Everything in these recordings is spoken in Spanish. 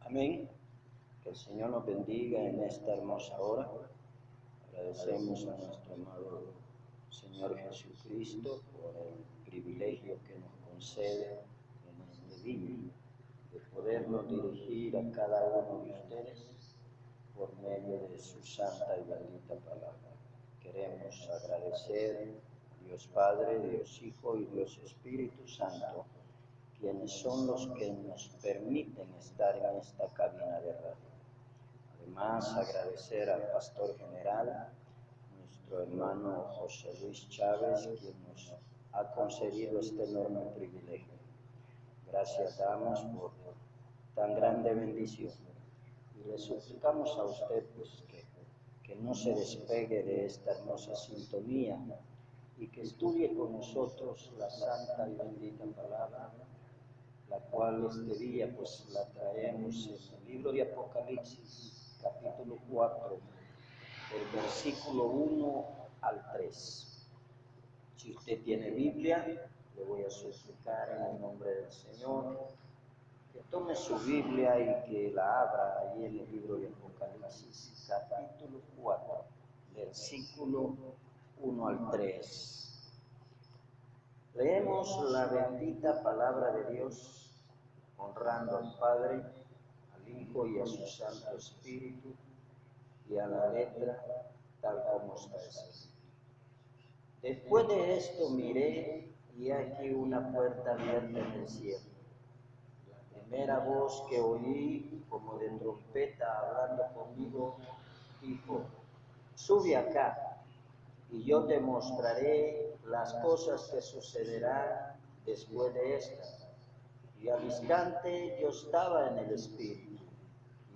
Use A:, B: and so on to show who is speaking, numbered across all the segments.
A: Amén. Que el Señor nos bendiga en esta hermosa hora. Agradecemos a nuestro amado Señor Jesucristo por el privilegio que nos concede en este día de podernos dirigir a cada uno de ustedes por medio de su santa y bendita palabra. Queremos agradecer a Dios Padre, Dios Hijo y Dios Espíritu Santo, quienes son los que nos permiten estar en esta cabina de radio. Además, agradecer al pastor general, nuestro hermano José Luis Chávez, quien nos ha concedido este enorme privilegio. Gracias damos por tan grande bendición. Y le suplicamos a usted pues, que no se despegue de esta hermosa sintonía y que estudie con nosotros la santa y bendita palabra, la cual este día pues la traemos en el libro de Apocalipsis, capítulo 4, del versículo 1 al 3. Si usted tiene Biblia, le voy a suplicar en el nombre del Señor que tome su Biblia y que la abra ahí en el libro de Apocalipsis, capítulo 4, versículo 1 al 3. Leemos la bendita palabra de Dios, honrando al Padre, al Hijo y a su Santo Espíritu, y a la letra tal como está escrito. Después de esto miré, y aquí una puerta abierta en el cielo. La primera voz que oí, como de trompeta hablando conmigo, dijo: sube acá, y yo te mostraré las cosas que sucederán después de estas. Y al instante yo estaba en el Espíritu,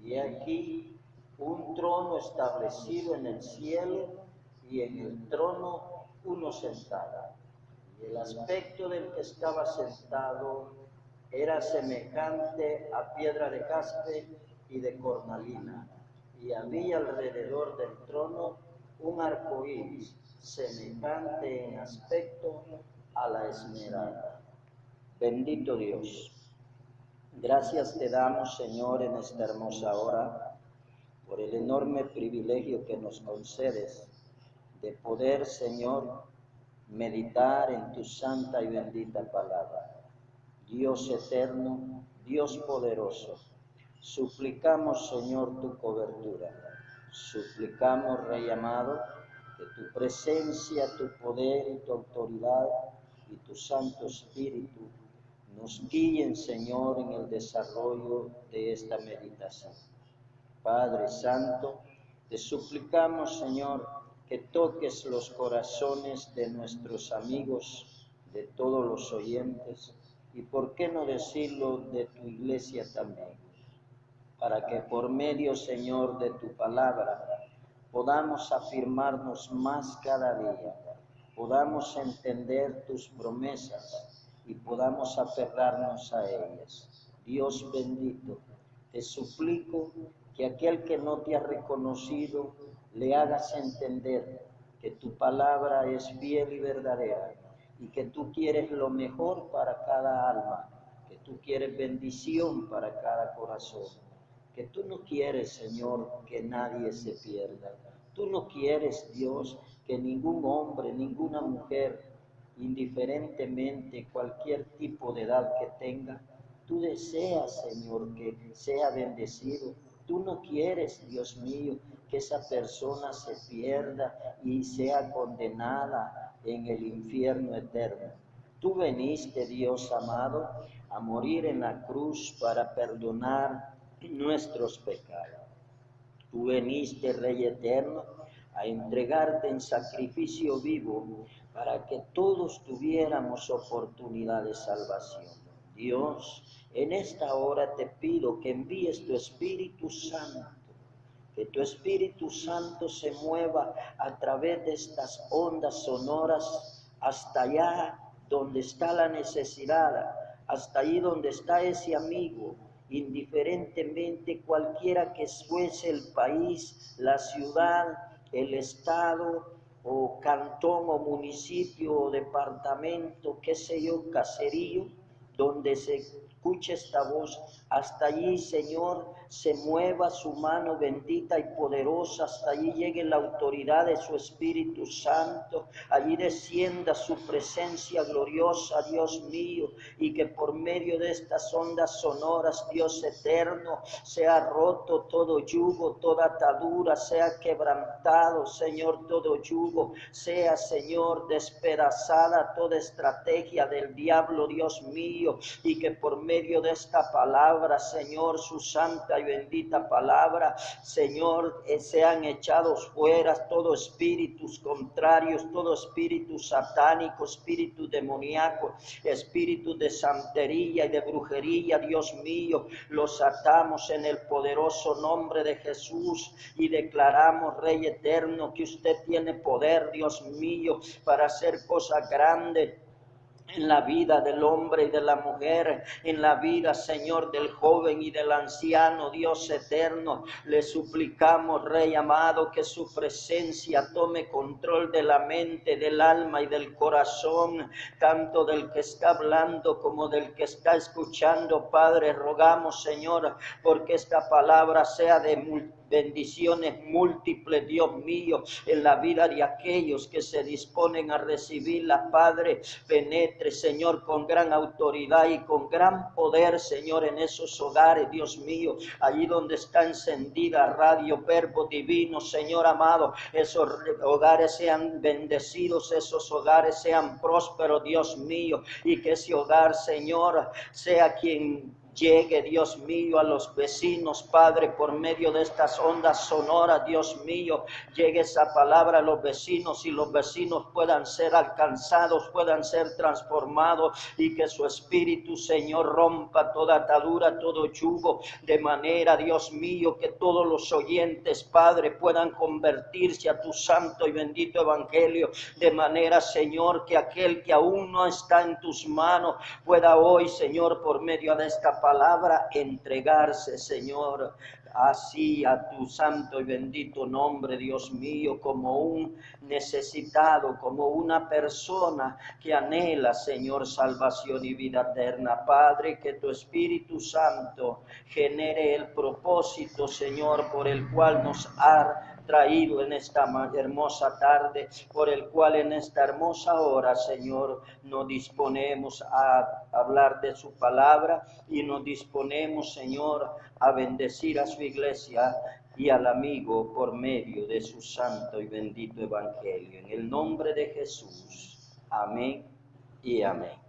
A: y aquí un trono establecido en el cielo, y en el trono uno sentado. Y el aspecto del que estaba sentado era semejante a piedra de jaspe y de cornalina, y había alrededor del trono un arco iris, semejante en aspecto a la esmeralda. Bendito Dios. Gracias te damos, Señor, en esta hermosa hora, por el enorme privilegio que nos concedes de poder, Señor, meditar en tu santa y bendita palabra. Dios eterno, Dios poderoso, suplicamos, Señor, tu cobertura. Suplicamos, Rey amado, que tu presencia, tu poder y tu autoridad y tu Santo Espíritu nos guíen, Señor, en el desarrollo de esta meditación. Padre Santo, te suplicamos, Señor, que toques los corazones de nuestros amigos, de todos los oyentes, y por qué no decirlo, de tu iglesia también, para que por medio, Señor, de tu palabra, podamos afirmarnos más cada día, podamos entender tus promesas y podamos aferrarnos a ellas. Dios bendito, te suplico que aquel que no te ha reconocido, le hagas entender que tu palabra es fiel y verdadera, y que tú quieres lo mejor para cada alma, que tú quieres bendición para cada corazón, que tú no quieres, Señor, que nadie se pierda. Tú no quieres, Dios, que ningún hombre, ninguna mujer, indiferentemente cualquier tipo de edad que tenga, tú deseas, Señor, que sea bendecido. Tú no quieres, Dios mío, que esa persona se pierda y sea condenada en el infierno eterno. Tú veniste, Dios amado, a morir en la cruz para perdonar nuestros pecados. Tú veniste, Rey eterno, a entregarte en sacrificio vivo para que todos tuviéramos oportunidad de salvación. Dios, en esta hora te pido que envíes tu Espíritu Santo, que tu Espíritu Santo se mueva a través de estas ondas sonoras hasta allá donde está la necesidad, hasta ahí donde está ese amigo, indiferentemente cualquiera que fuese el país, la ciudad, el estado o cantón o municipio o departamento, qué sé yo, caserío, donde se escuche esta voz. Hasta allí, Señor, se mueva su mano bendita y poderosa, hasta allí llegue la autoridad de su Espíritu Santo, allí descienda su presencia gloriosa, Dios mío, y que por medio de estas ondas sonoras, Dios eterno, sea roto todo yugo, toda atadura, sea quebrantado, Señor, todo yugo, sea, Señor, despedazada toda estrategia del diablo, Dios mío, y que por medio de esta palabra, Señor, su santa y bendita palabra, Señor, sean echados fuera todos espíritus contrarios, todo espíritu satánico, espíritu demoníaco, espíritu de santería y de brujería, Dios mío, los atamos en el poderoso nombre de Jesús y declaramos, Rey eterno, que usted tiene poder, Dios mío, para hacer cosas grandes en la vida del hombre y de la mujer, en la vida, Señor, del joven y del anciano, Dios eterno. Le suplicamos, Rey amado, que su presencia tome control de la mente, del alma y del corazón, tanto del que está hablando como del que está escuchando. Padre, rogamos, Señor, porque esta palabra sea de bendiciones múltiples, Dios mío, en la vida de aquellos que se disponen a recibirla. Padre, penetre, Señor, con gran autoridad y con gran poder, Señor, en esos hogares, Dios mío, allí donde está encendida Radio Verbo Divino, Señor amado, esos hogares sean bendecidos, esos hogares sean prósperos, Dios mío, y que ese hogar, Señor, sea quien llegue, Dios mío, a los vecinos, Padre, por medio de estas ondas sonoras, Dios mío, llegue esa palabra a los vecinos y los vecinos puedan ser alcanzados, puedan ser transformados y que su espíritu, Señor, rompa toda atadura, todo yugo, de manera, Dios mío, que todos los oyentes, Padre, puedan convertirse a tu santo y bendito evangelio, de manera, Señor, que aquel que aún no está en tus manos pueda hoy, Señor, por medio de esta palabra, entregarse, Señor, así a tu santo y bendito nombre, Dios mío, como un necesitado, como una persona que anhela, Señor, salvación y vida eterna. Padre, que tu Espíritu Santo genere el propósito, Señor, por el cual nos ha traído en esta hermosa tarde, por el cual en esta hermosa hora, Señor, nos disponemos a hablar de su palabra y nos disponemos, Señor, a bendecir a su iglesia y al amigo por medio de su santo y bendito evangelio. En el nombre de Jesús, amén y amén.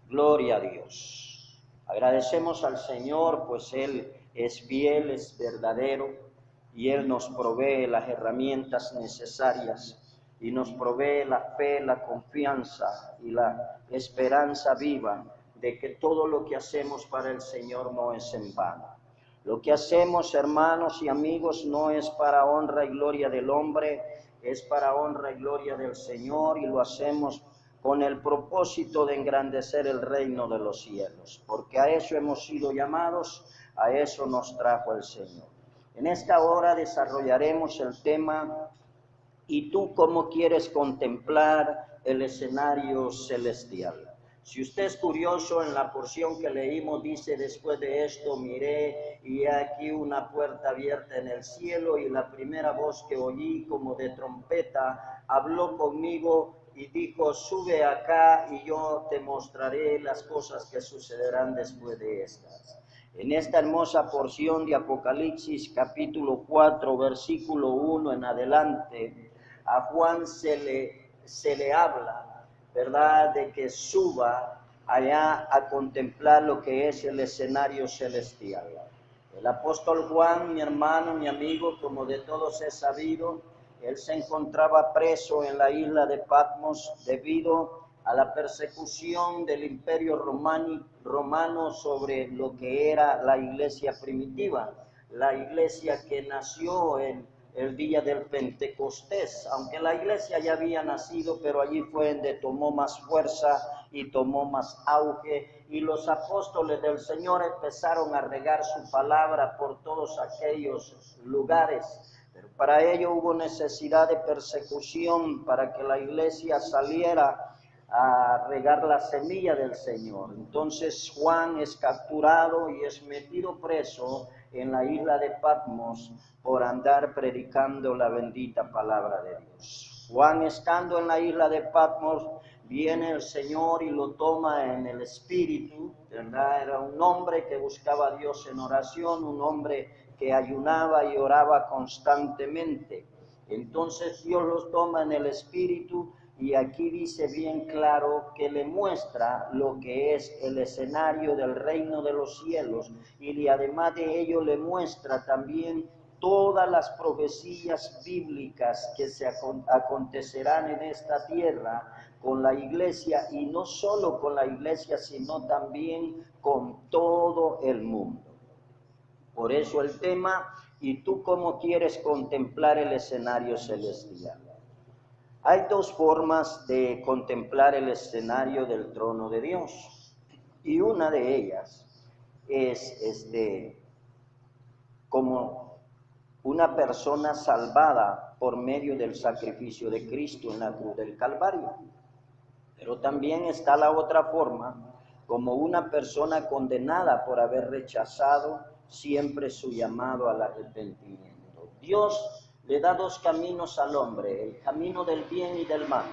A: Gloria a Dios. Agradecemos al Señor, pues Él es fiel, es verdadero, y Él nos provee las herramientas necesarias y nos provee la fe, la confianza y la esperanza viva de que todo lo que hacemos para el Señor no es en vano. Lo que hacemos, hermanos y amigos, no es para honra y gloria del hombre, es para honra y gloria del Señor, y lo hacemos con el propósito de engrandecer el reino de los cielos, porque a eso hemos sido llamados, a eso nos trajo el Señor. En esta hora desarrollaremos el tema, ¿y tú cómo quieres contemplar el escenario celestial? Si usted es curioso, en la porción que leímos dice, después de esto miré y he aquí una puerta abierta en el cielo, y la primera voz que oí como de trompeta habló conmigo y dijo, sube acá y yo te mostraré las cosas que sucederán después de estas. En esta hermosa porción de Apocalipsis capítulo 4, versículo 1 en adelante, a Juan se le habla, ¿verdad?, de que suba allá a contemplar lo que es el escenario celestial. El apóstol Juan, mi hermano, mi amigo, como de todos es sabido, él se encontraba preso en la isla de Patmos debido a la persecución del imperio romano sobre lo que era la iglesia primitiva, la iglesia que nació en el día del Pentecostés, aunque la iglesia ya había nacido, pero allí fue donde tomó más fuerza y tomó más auge, y los apóstoles del Señor empezaron a regar su palabra por todos aquellos lugares. Pero para ello hubo necesidad de persecución para que la iglesia saliera a regar la semilla del Señor. Entonces Juan es capturado y es metido preso en la isla de Patmos por andar predicando la bendita palabra de Dios. Juan, estando en la isla de Patmos, viene el Señor y lo toma en el espíritu, ¿verdad? Era un hombre que buscaba a Dios en oración, un hombre que ayunaba y oraba constantemente. Entonces Dios los toma en el espíritu y aquí dice bien claro que le muestra lo que es el escenario del reino de los cielos y además de ello le muestra también todas las profecías bíblicas que se acontecerán en esta tierra con la iglesia, y no solo con la iglesia, sino también con todo el mundo. Por eso el tema, ¿y tú cómo quieres contemplar el escenario celestial? Hay dos formas de contemplar el escenario del trono de Dios, y una de ellas es como una persona salvada por medio del sacrificio de Cristo en la cruz del Calvario. Pero también está la otra forma, como una persona condenada por haber rechazado siempre su llamado al arrepentimiento. Dios le da dos caminos al hombre, el camino del bien y del mal.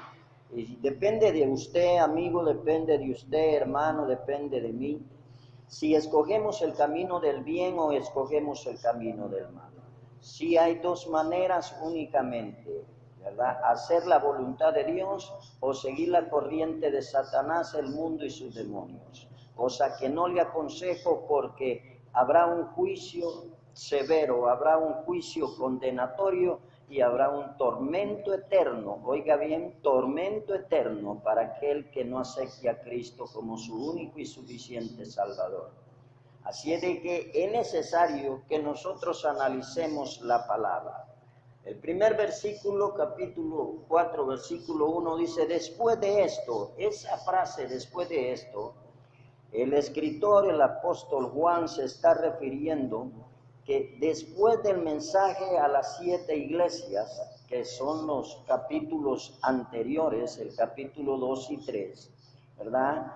A: Y depende de usted, amigo, depende de usted, hermano, depende de mí, si escogemos el camino del bien o escogemos el camino del mal. Sí hay dos maneras únicamente, ¿verdad? Hacer la voluntad de Dios o seguir la corriente de Satanás, el mundo y sus demonios. Cosa que no le aconsejo, porque habrá un juicio severo, habrá un juicio condenatorio y habrá un tormento eterno. Oiga bien, tormento eterno para aquel que no acepte a Cristo como su único y suficiente Salvador. Así es de que es necesario que nosotros analicemos la palabra. El primer versículo, capítulo 4, versículo 1, dice, después de esto, esa frase, después de esto, el escritor, el apóstol Juan, se está refiriendo que después del mensaje a las 7 iglesias, que son los capítulos anteriores, el capítulo 2 y 3, ¿verdad?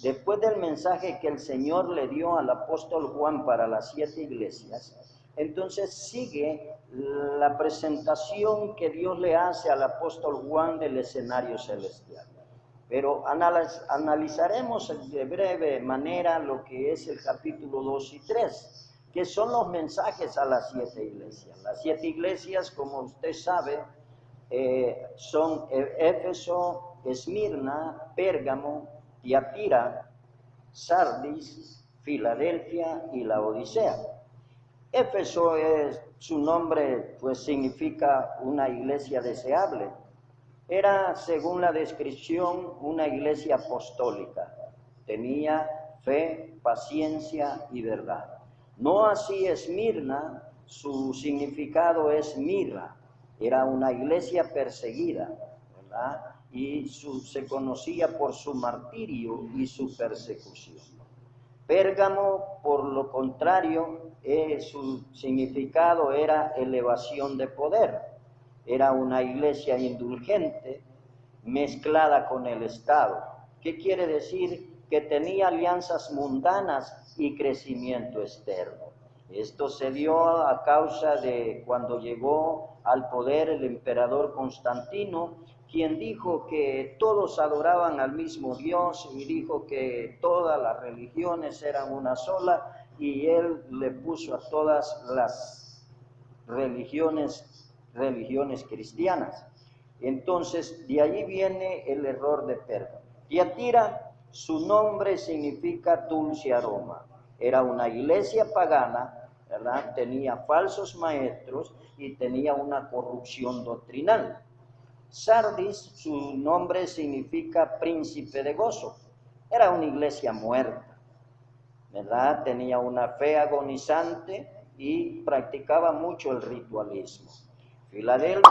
A: Después del mensaje que el Señor le dio al apóstol Juan para las 7 iglesias, entonces sigue la presentación que Dios le hace al apóstol Juan del escenario celestial. Pero analizaremos de breve manera lo que es el capítulo 2 y 3, que son los mensajes a las 7 iglesias. Las 7 iglesias, como usted sabe, son Éfeso, Esmirna, Pérgamo, Tiatira, Sardis, Filadelfia y Laodicea. Éfeso, su nombre pues significa una iglesia deseable. Era, según la descripción, una iglesia apostólica. Tenía fe, paciencia y verdad. No así Esmirna, su significado es mirra. Era una iglesia perseguida, ¿verdad? Y se conocía por su martirio y su persecución. Pérgamo, por lo contrario, su significado era elevación de poder. Era una iglesia indulgente mezclada con el Estado. ¿Qué quiere decir? Que tenía alianzas mundanas y crecimiento externo. Esto se dio a causa de cuando llegó al poder el emperador Constantino, quien dijo que todos adoraban al mismo Dios y dijo que todas las religiones eran una sola, y él le puso a todas las religiones cristianas. Entonces, de allí viene el error de Pérgamo. Tiatira, su nombre significa dulce aroma. Era una iglesia pagana, ¿verdad? Tenía falsos maestros y tenía una corrupción doctrinal. Sardis, su nombre significa príncipe de gozo. Era una iglesia muerta, ¿verdad? Tenía una fe agonizante y practicaba mucho el ritualismo. Filadelfia,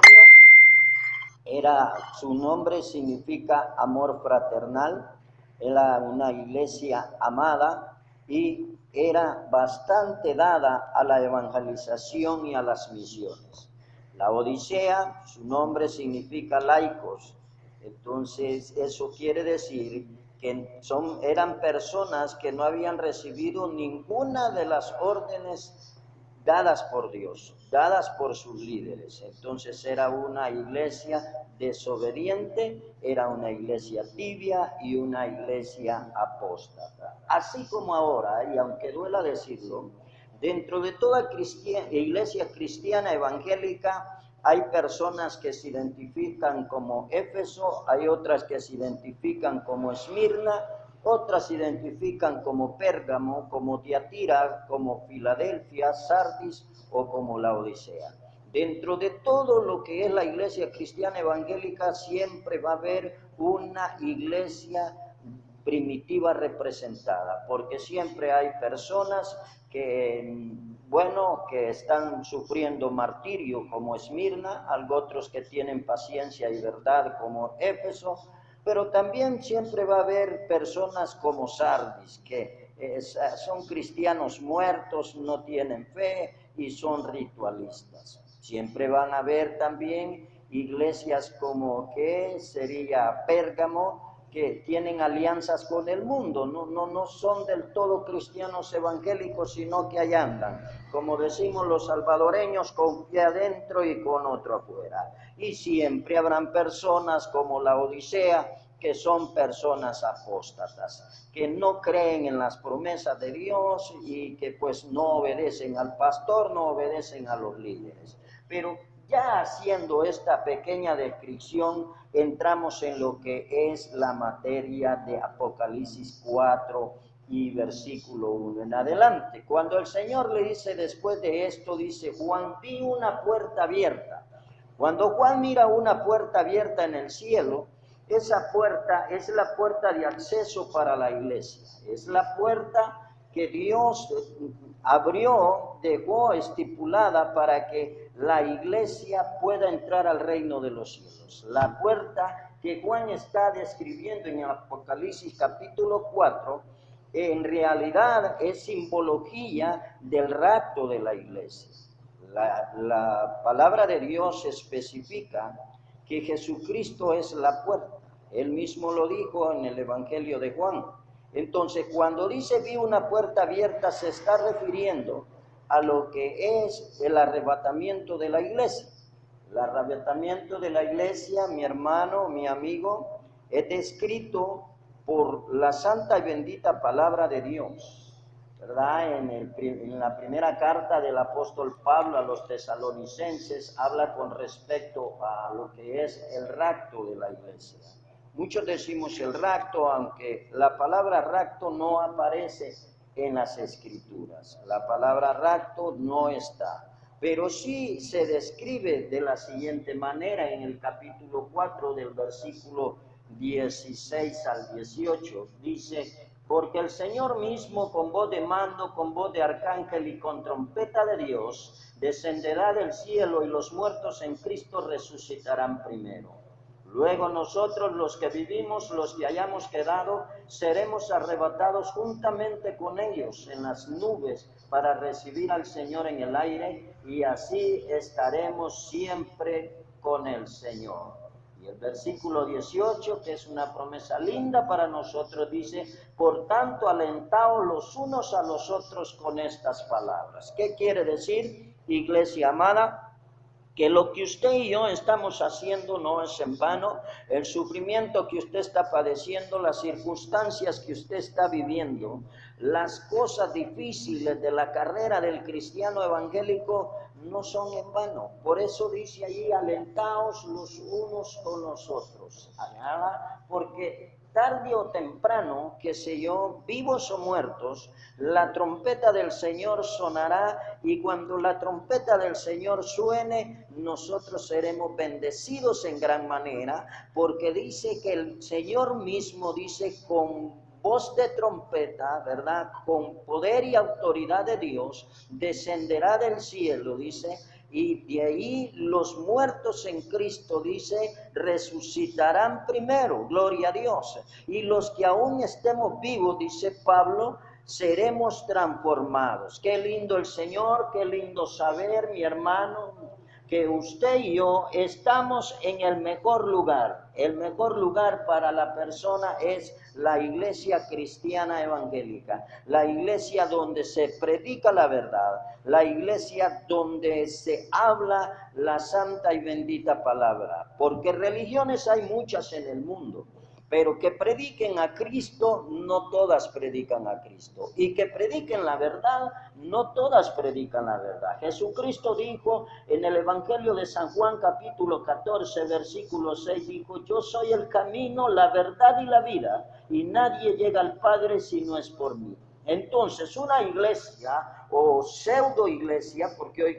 A: su nombre significa amor fraternal. Era una iglesia amada y era bastante dada a la evangelización y a las misiones. La Odisea, su nombre significa laicos. Entonces, eso quiere decir que eran personas que no habían recibido ninguna de las órdenes dadas por Dios, dadas por sus líderes. Entonces era una iglesia desobediente, era una iglesia tibia y una iglesia apóstata. Así como ahora, y aunque duela decirlo, dentro de toda iglesia cristiana evangélica hay personas que se identifican como Éfeso, hay otras que se identifican como Esmirna, otras se identifican como Pérgamo, como Tiatira, como Filadelfia, Sardis o como Laodicea. Dentro de todo lo que es la iglesia cristiana evangélica siempre va a haber una iglesia primitiva representada, porque siempre hay personas que, bueno, que están sufriendo martirio como Esmirna, otros que tienen paciencia y verdad como Éfeso, pero también siempre va a haber personas como Sardis, que son cristianos muertos, no tienen fe y son ritualistas. Siempre van a haber también iglesias como que sería Pérgamo, que tienen alianzas con el mundo, no son del todo cristianos evangélicos, sino que ahí andan, como decimos los salvadoreños, con pie adentro y con otro afuera. Y siempre habrán personas como Laodicea, que son personas apóstatas, que no creen en las promesas de Dios y que pues no obedecen al pastor, no obedecen a los líderes. Pero ya haciendo esta pequeña descripción, entramos en lo que es la materia de Apocalipsis 4 y versículo 1 en adelante. Cuando el Señor le dice después de esto, dice, Juan, vi una puerta abierta. Cuando Juan mira una puerta abierta en el cielo, esa puerta es la puerta de acceso para la iglesia. Es la puerta que Dios abrió, dejó estipulada para que la iglesia pueda entrar al reino de los cielos. La puerta que Juan está describiendo en Apocalipsis capítulo 4, en realidad es simbología del rapto de la iglesia. La palabra de Dios especifica que Jesucristo es la puerta. Él mismo lo dijo en el Evangelio de Juan. Entonces, cuando dice vi una puerta abierta, se está refiriendo a lo que es el arrebatamiento de la iglesia. El arrebatamiento de la iglesia, mi hermano, mi amigo, es descrito por la santa y bendita palabra de Dios, ¿verdad? En la primera carta del apóstol Pablo a los tesalonicenses habla con respecto a lo que es el rapto de la iglesia. Muchos decimos el rapto, aunque la palabra rapto no aparece en las escrituras. La palabra rapto no está, pero sí se describe de la siguiente manera en el capítulo 4 del versículo 16 al 18. Dice, porque el Señor mismo con voz de mando, con voz de arcángel y con trompeta de Dios, descenderá del cielo y los muertos en Cristo resucitarán primero. Luego nosotros los que vivimos, los que hayamos quedado, seremos arrebatados juntamente con ellos en las nubes para recibir al Señor en el aire y así estaremos siempre con el Señor. Y el versículo 18, que es una promesa linda para nosotros, dice, por tanto alentaos los unos a los otros con estas palabras. ¿Qué quiere decir, iglesia amada? Que lo que usted y yo estamos haciendo no es en vano, el sufrimiento que usted está padeciendo, las circunstancias que usted está viviendo, las cosas difíciles de la carrera del cristiano evangélico no son en vano. Por eso dice allí, alentaos los unos con los otros, porque tarde o temprano, qué sé yo, vivos o muertos, la trompeta del Señor sonará y cuando la trompeta del Señor suene, nosotros seremos bendecidos en gran manera, porque dice que el Señor mismo dice con voz de trompeta, ¿verdad? Con poder y autoridad de Dios, descenderá del cielo, dice, y de ahí los muertos en Cristo, dice, resucitarán primero, gloria a Dios. Y los que aún estemos vivos, dice Pablo, seremos transformados. Qué lindo el Señor, qué lindo saber, mi hermano, que usted y yo estamos en el mejor lugar. El mejor lugar para la persona es la iglesia cristiana evangélica, la iglesia donde se predica la verdad, la iglesia donde se habla la santa y bendita palabra, porque religiones hay muchas en el mundo, pero que prediquen a Cristo, no todas predican a Cristo. Y que prediquen la verdad, no todas predican la verdad. Jesucristo dijo en el Evangelio de San Juan, capítulo 14, versículo 6, dijo: yo soy el camino, la verdad y la vida, y nadie llega al Padre si no es por mí. Entonces, una iglesia o pseudo iglesia, porque hoy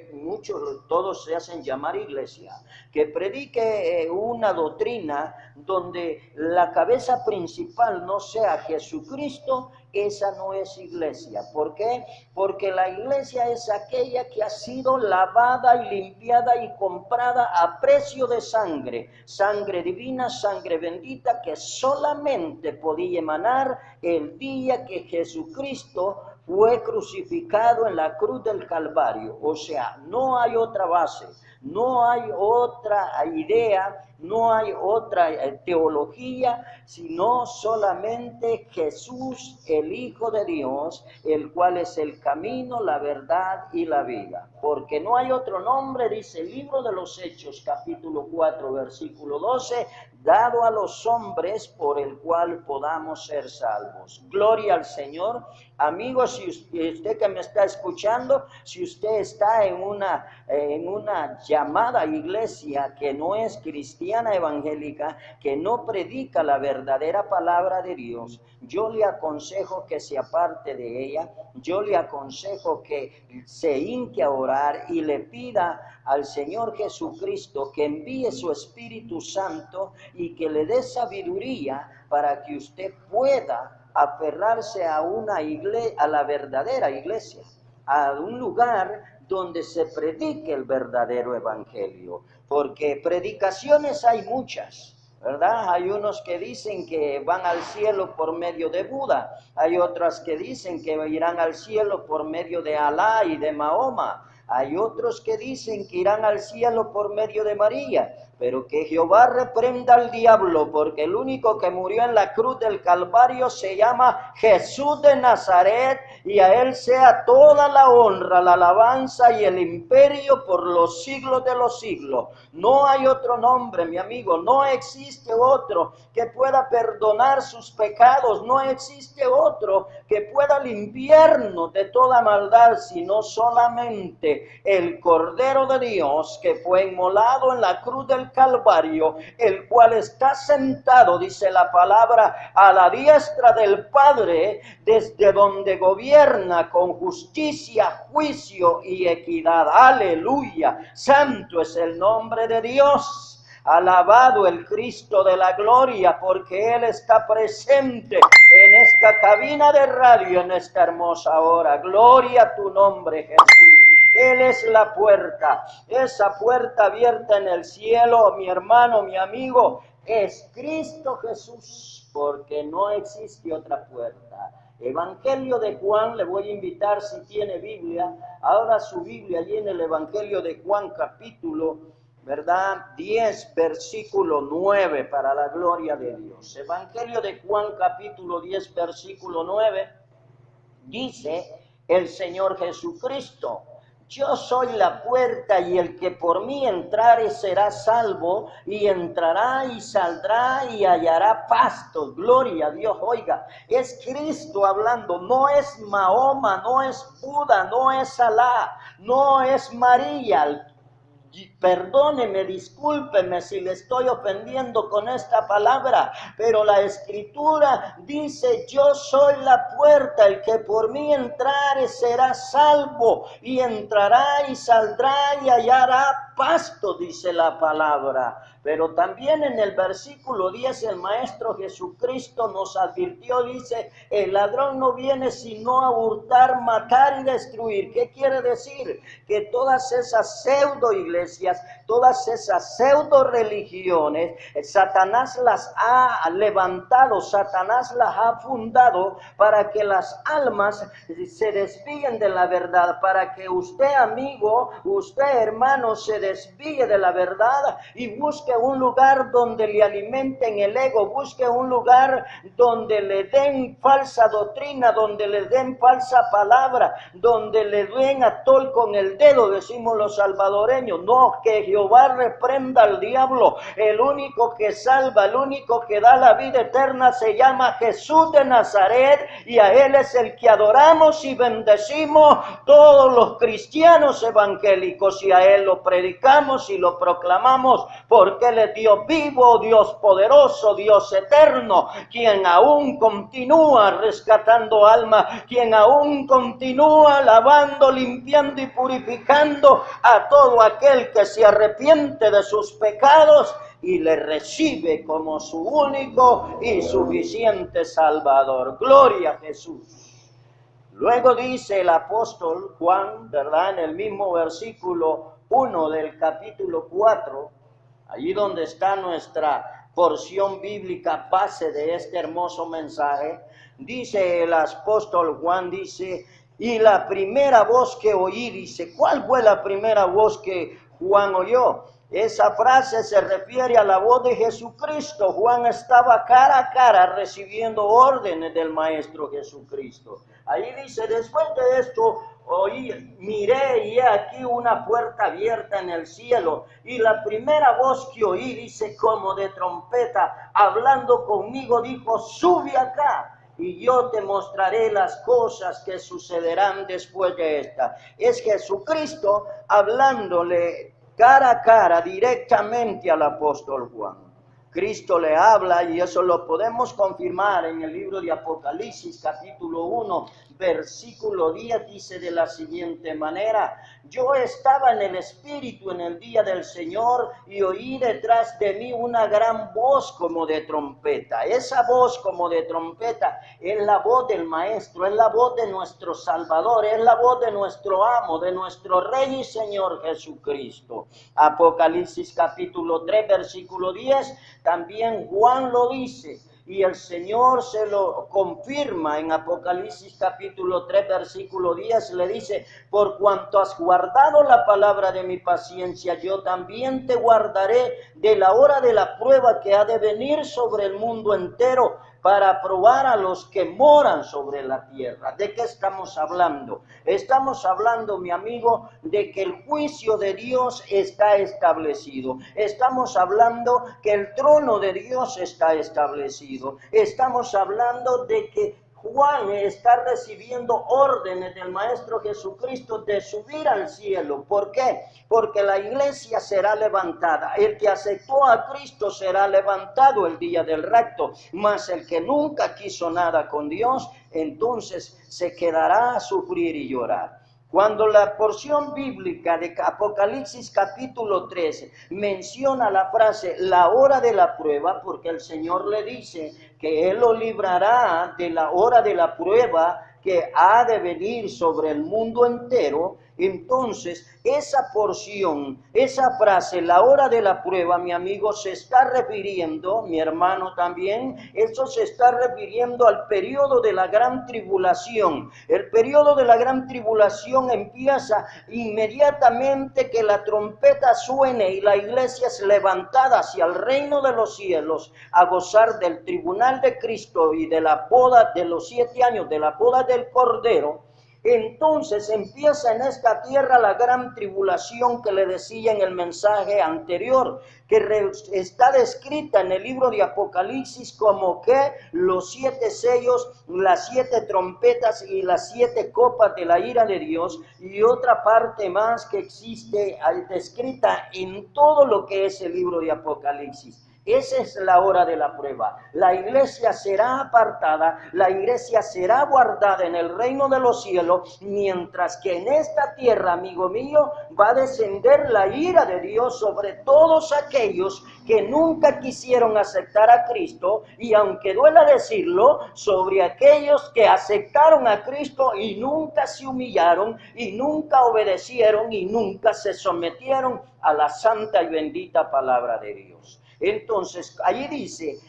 A: todos se hacen llamar iglesia, que predique una doctrina donde la cabeza principal no sea Jesucristo, esa no es iglesia. ¿Por qué? Porque la iglesia es aquella que ha sido lavada y limpiada y comprada a precio de sangre, sangre divina, sangre bendita, que solamente podía emanar el día que Jesucristo fue crucificado en la cruz del Calvario. O sea, no hay otra base, no hay otra idea, no hay otra teología, sino solamente Jesús, el Hijo de Dios, el cual es el camino, la verdad y la vida. Porque no hay otro nombre, dice el libro de los Hechos, capítulo 4, versículo 12, dado a los hombres por el cual podamos ser salvos. Gloria al Señor. Amigos, si usted que me está escuchando, si usted está en una llamada iglesia que no es cristiana evangélica, que no predica la verdadera palabra de Dios, yo le aconsejo que se aparte de ella, yo le aconsejo que se hinque a orar y le pida al Señor Jesucristo que envíe su Espíritu Santo y que le dé sabiduría para que usted pueda aferrarse a a la verdadera iglesia, a un lugar donde se predique el verdadero evangelio, porque predicaciones hay muchas, ¿verdad? Hay unos que dicen que van al cielo por medio de Buda, hay otras que dicen que irán al cielo por medio de Alá y de Mahoma, hay otros que dicen que irán al cielo por medio de María, pero que Jehová reprenda al diablo, porque el único que murió en la cruz del Calvario se llama Jesús de Nazaret, y a él sea toda la honra, la alabanza y el imperio por los siglos de los siglos. No hay otro nombre, mi amigo, no existe otro que pueda perdonar sus pecados, no existe otro que pueda limpiarnos de toda maldad, sino solamente el Cordero de Dios que fue inmolado en la cruz del Calvario, el cual está sentado, dice la palabra, a la diestra del Padre, desde donde gobierna con justicia, juicio y equidad. Aleluya, santo es el nombre de Dios. Alabado el Cristo de la gloria, porque Él está presente en esta cabina de radio en esta hermosa hora. Gloria a tu nombre, Jesús. Él es la puerta, esa puerta abierta en el cielo, mi hermano, mi amigo, es Cristo Jesús, porque no existe otra puerta. Evangelio de Juan, le voy a invitar si tiene Biblia, abra su Biblia allí en el Evangelio de Juan capítulo, ¿verdad? 10, versículo 9, para la gloria de Dios. Evangelio de Juan capítulo 10, versículo 9, dice el Señor Jesucristo: yo soy la puerta, y el que por mí entrare será salvo, y entrará y saldrá y hallará pasto. Gloria a Dios. Oiga, es Cristo hablando, no es Mahoma, no es Buda, no es Alá, no es María. Perdóneme, discúlpeme si le estoy ofendiendo con esta palabra, pero la Escritura dice: yo soy la puerta, el que por mí entrare será salvo, y entrará y saldrá y hallará pasto, dice la palabra. Pero también en el versículo 10 el Maestro Jesucristo nos advirtió, dice, el ladrón no viene sino a hurtar, matar y destruir. ¿Qué quiere decir? Que todas esas pseudo iglesias, todas esas pseudo religiones, Satanás las ha levantado, Satanás las ha fundado para que las almas se desvíen de la verdad, para que usted, amigo, usted, hermano, se desvíe de la verdad y busque un lugar donde le alimenten el ego, busque un lugar donde le den falsa doctrina, donde le den falsa palabra, donde le den atol con el dedo, decimos los salvadoreños. No, que Jehová reprenda al diablo. El único que salva, el único que da la vida eterna se llama Jesús de Nazaret, y a Él es el que adoramos y bendecimos todos los cristianos evangélicos, y a Él lo predicamos y lo proclamamos, porque Él es Dios vivo, Dios poderoso, Dios eterno, quien aún continúa rescatando almas, quien aún continúa lavando, limpiando y purificando a todo aquel que se arrepiente de sus pecados y le recibe como su único y suficiente Salvador. Gloria a Jesús. Luego dice el apóstol Juan, ¿verdad? En el mismo versículo 1 del capítulo 4, allí donde está nuestra porción bíblica base de este hermoso mensaje, dice el apóstol Juan, dice, y la primera voz que oí, dice, ¿cuál fue la primera voz que Juan oyó? Esa frase se refiere a la voz de Jesucristo. Juan estaba cara a cara recibiendo órdenes del Maestro Jesucristo. Ahí dice, después de esto, oí, miré y he aquí una puerta abierta en el cielo. Y la primera voz que oí, dice, como de trompeta, hablando conmigo, dijo, sube acá y yo te mostraré las cosas que sucederán después de esta. Es Jesucristo hablándole cara a cara directamente al apóstol Juan. Cristo le habla, y eso lo podemos confirmar en el libro de Apocalipsis capítulo 1, versículo 10, dice de la siguiente manera, yo estaba en el Espíritu en el día del Señor y oí detrás de mí una gran voz como de trompeta. Esa voz como de trompeta es la voz del Maestro, es la voz de nuestro Salvador, es la voz de nuestro amo, de nuestro Rey y Señor Jesucristo. Apocalipsis capítulo 3, versículo 10, también Juan lo dice, y el Señor se lo confirma en Apocalipsis capítulo 3, versículo 10, le dice, por cuanto has guardado la palabra de mi paciencia, yo también te guardaré de la hora de la prueba que ha de venir sobre el mundo entero, para probar a los que moran sobre la tierra. ¿De qué estamos hablando? Estamos hablando, mi amigo, de que el juicio de Dios está establecido. Estamos hablando que el trono de Dios está establecido. Estamos hablando de que Juan está recibiendo órdenes del Maestro Jesucristo de subir al cielo. ¿Por qué? Porque la iglesia será levantada. El que aceptó a Cristo será levantado el día del rapto. Mas el que nunca quiso nada con Dios, entonces se quedará a sufrir y llorar. Cuando la porción bíblica de Apocalipsis capítulo 13 menciona la frase la hora de la prueba, porque el Señor le dice que Él lo librará de la hora de la prueba que ha de venir sobre el mundo entero, entonces esa porción, esa frase, la hora de la prueba, mi amigo, se está refiriendo, mi hermano también, eso se está refiriendo al periodo de la gran tribulación. El periodo de la gran tribulación empieza inmediatamente que la trompeta suene y la iglesia es levantada hacia el reino de los cielos a gozar del tribunal de Cristo y de la boda de los 7 años, de la boda del Cordero. Entonces empieza en esta tierra la gran tribulación que le decía en el mensaje anterior, que está descrita en el libro de Apocalipsis como que los 7 sellos, las 7 trompetas y las 7 copas de la ira de Dios, y otra parte más que existe descrita en todo lo que es el libro de Apocalipsis. Esa es la hora de la prueba. La iglesia será apartada, la iglesia será guardada en el reino de los cielos, mientras que en esta tierra, amigo mío, va a descender la ira de Dios sobre todos aquellos que nunca quisieron aceptar a Cristo, y aunque duela decirlo, sobre aquellos que aceptaron a Cristo y nunca se humillaron, y nunca obedecieron, y nunca se sometieron a la santa y bendita palabra de Dios. Entonces, allí dice,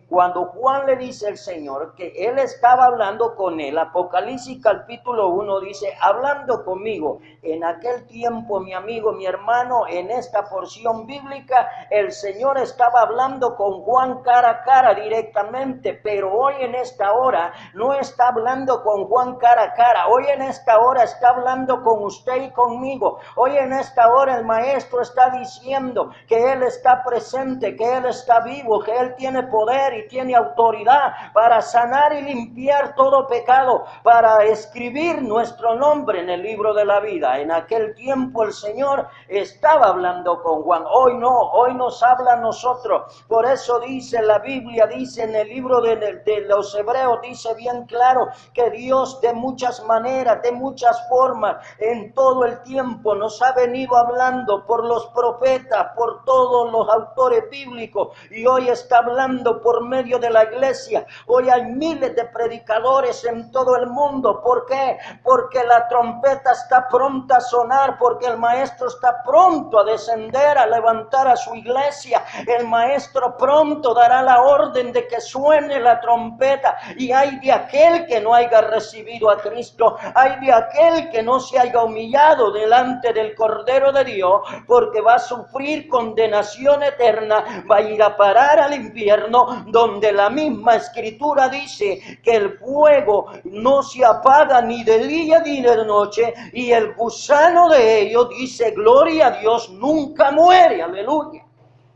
A: cuando Juan le dice al Señor que él estaba hablando con él, Apocalipsis capítulo 1 dice, hablando conmigo. En aquel tiempo, mi amigo, mi hermano, en esta porción bíblica, el Señor estaba hablando con Juan cara a cara directamente, pero hoy en esta hora no está hablando con Juan cara a cara. Hoy en esta hora está hablando con usted y conmigo. Hoy en esta hora el Maestro está diciendo que Él está presente, que Él está vivo, que Él tiene poder y tiene autoridad para sanar y limpiar todo pecado, para escribir nuestro nombre en el libro de la vida. En aquel tiempo el Señor estaba hablando con Juan. Hoy no, hoy nos habla a nosotros. Por eso dice la Biblia, dice en el libro de los Hebreos, dice bien claro que Dios de muchas maneras, de muchas formas, en todo el tiempo nos ha venido hablando por los profetas, por todos los autores bíblicos, y hoy está hablando por medio de la iglesia. Hoy hay miles de predicadores en todo el mundo. ¿Por qué? Porque la trompeta está pronta a sonar, porque el Maestro está pronto a descender, a levantar a su iglesia. El Maestro pronto dará la orden de que suene la trompeta, y hay de aquel que no haya recibido a Cristo, hay de aquel que no se haya humillado delante del Cordero de Dios, porque va a sufrir condenación eterna, va a ir a parar al infierno, donde la misma Escritura dice que el fuego no se apaga ni de día ni de noche, y el gusano de ellos, dice, gloria a Dios, nunca muere. Aleluya.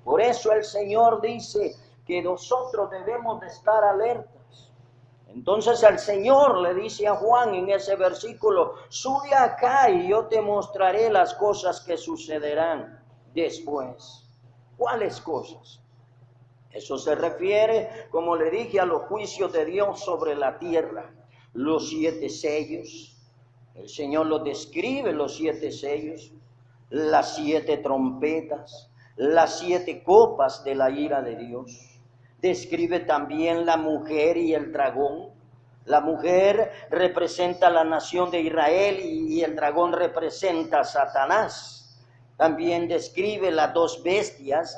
A: Por eso el Señor dice que nosotros debemos de estar alertas. Entonces el Señor le dice a Juan en ese versículo, sube acá y yo te mostraré las cosas que sucederán después. ¿Cuáles cosas? Eso se refiere, como le dije, a los juicios de Dios sobre la tierra. Los 7 sellos, el Señor los describe, los 7 sellos, las 7 trompetas, las 7 copas de la ira de Dios. Describe también la mujer y el dragón. La mujer representa a la nación de Israel y el dragón representa a Satanás. También describe las 2 bestias,